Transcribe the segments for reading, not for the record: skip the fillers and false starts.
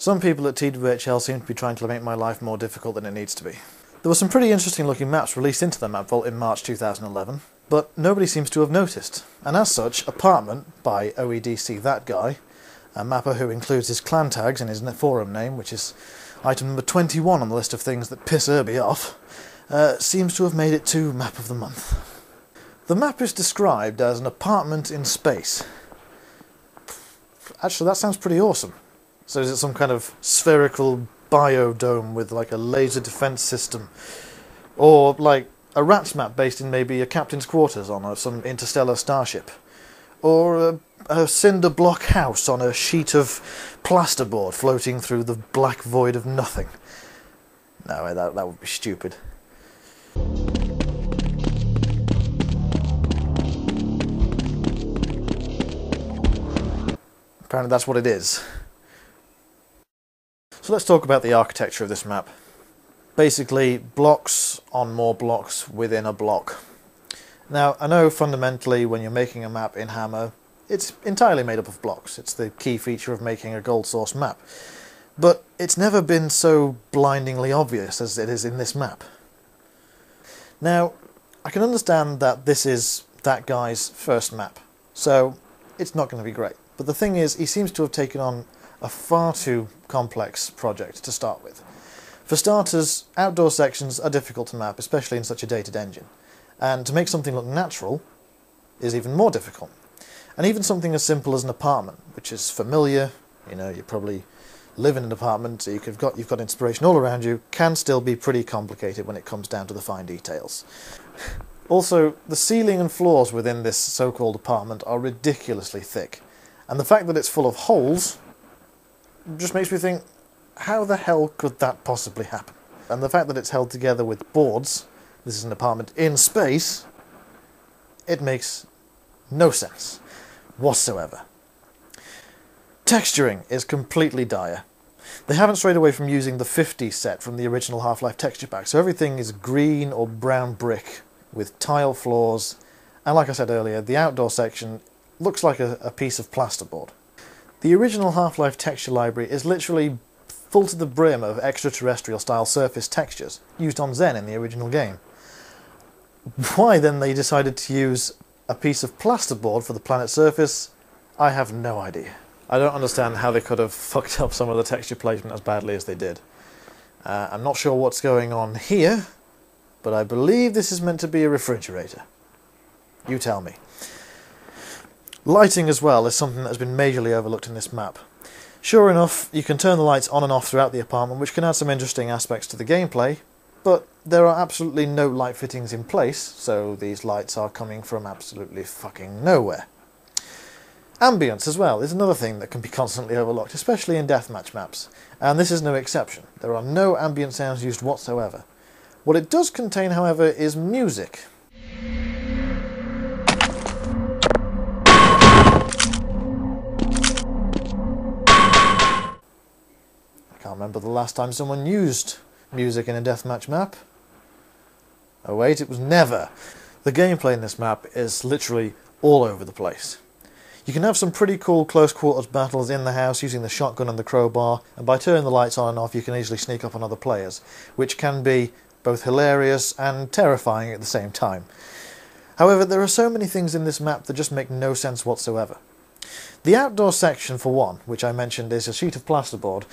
Some people at TWHL seem to be trying to make my life more difficult than it needs to be. There were some pretty interesting looking maps released into the map vault in March 2011, but nobody seems to have noticed. And as such, Apartment by OEDC That Guy, a mapper who includes his clan tags in his forum name, which is item number 21 on the list of things that piss Urby off, seems to have made it to Map of the Month. The map is described as an apartment in space. Actually, that sounds pretty awesome. So is it some kind of spherical biodome with like a laser defense system? Or like a rats map based in maybe a captain's quarters on some interstellar starship? Or a cinder block house on a sheet of plasterboard floating through the black void of nothing? No, that would be stupid. Apparently that's what it is. So let's talk about the architecture of this map. Basically, blocks on more blocks within a block. Now, I know fundamentally when you're making a map in Hammer, it's entirely made up of blocks. It's the key feature of making a gold source map. But it's never been so blindingly obvious as it is in this map. Now, I can understand that this is that guy's first map, so it's not going to be great. But the thing is, he seems to have taken on a far too complex project to start with. For starters, outdoor sections are difficult to map, especially in such a dated engine. And to make something look natural is even more difficult. And even something as simple as an apartment, which is familiar, you know, you probably live in an apartment, so you've got inspiration all around you, can still be pretty complicated when it comes down to the fine details. Also, the ceiling and floors within this so-called apartment are ridiculously thick. And the fact that it's full of holes just makes me think, how the hell could that possibly happen? And the fact that it's held together with boards, this is an apartment in space, it makes no sense whatsoever. Texturing is completely dire. They haven't strayed away from using the 50 set from the original Half-Life texture pack, so everything is green or brown brick with tile floors, and like I said earlier, the outdoor section looks like a piece of plasterboard. The original Half-Life texture library is literally full to the brim of extraterrestrial style surface textures used on Zen in the original game. Why then they decided to use a piece of plasterboard for the planet's surface, I have no idea. I don't understand how they could have fucked up some of the texture placement as badly as they did. I'm not sure what's going on here, but I believe this is meant to be a refrigerator. You tell me. Lighting as well is something that has been majorly overlooked in this map. Sure enough, you can turn the lights on and off throughout the apartment, which can add some interesting aspects to the gameplay, but there are absolutely no light fittings in place, so these lights are coming from absolutely fucking nowhere. Ambience as well is another thing that can be constantly overlooked, especially in deathmatch maps, and this is no exception. There are no ambient sounds used whatsoever. What it does contain, however, is music. I can't remember the last time someone used music in a deathmatch map. Oh wait, it was never. The gameplay in this map is literally all over the place. You can have some pretty cool close quarters battles in the house using the shotgun and the crowbar, and by turning the lights on and off you can easily sneak up on other players, which can be both hilarious and terrifying at the same time. However, there are so many things in this map that just make no sense whatsoever. The outdoor section, for one, which I mentioned is a sheet of plasterboard.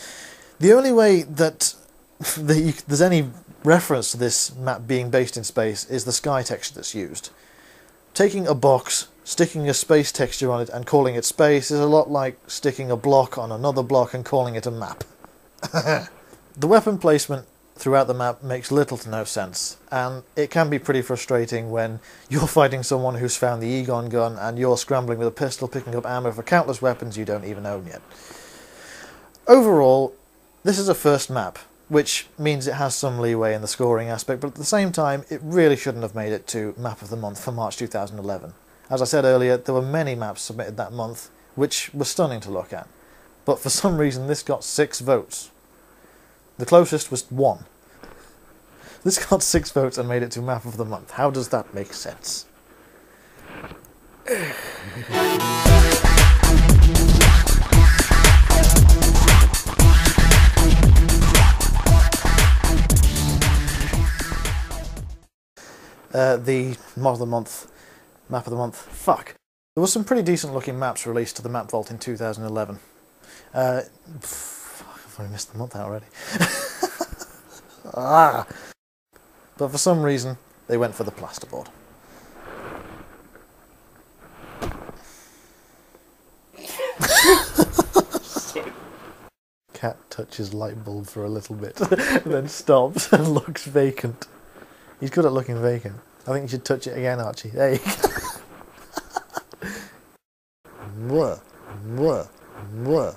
The only way that there's any reference to this map being based in space is the sky texture that's used. Taking a box, sticking a space texture on it and calling it space is a lot like sticking a block on another block and calling it a map. The weapon placement throughout the map makes little to no sense, and it can be pretty frustrating when you're fighting someone who's found the Egon gun and you're scrambling with a pistol picking up ammo for countless weapons you don't even own yet. Overall, this is a first map, which means it has some leeway in the scoring aspect, but at the same time it really shouldn't have made it to Map of the Month for March 2011. As I said earlier, there were many maps submitted that month which were stunning to look at, but for some reason this got 6 votes. The closest was 1. This got 6 votes and made it to Map of the Month. How does that make sense? the Mod of the Month, Map of the Month. Fuck. There was some pretty decent looking maps released to the Map Vault in 2011. I've already missed the month out already. But for some reason, they went for the plasterboard. Cat touches light bulb for a little bit, and then stops and looks vacant. He's good at looking vacant. I think you should touch it again, Archie. There you go. Mwah, mwah, mwah.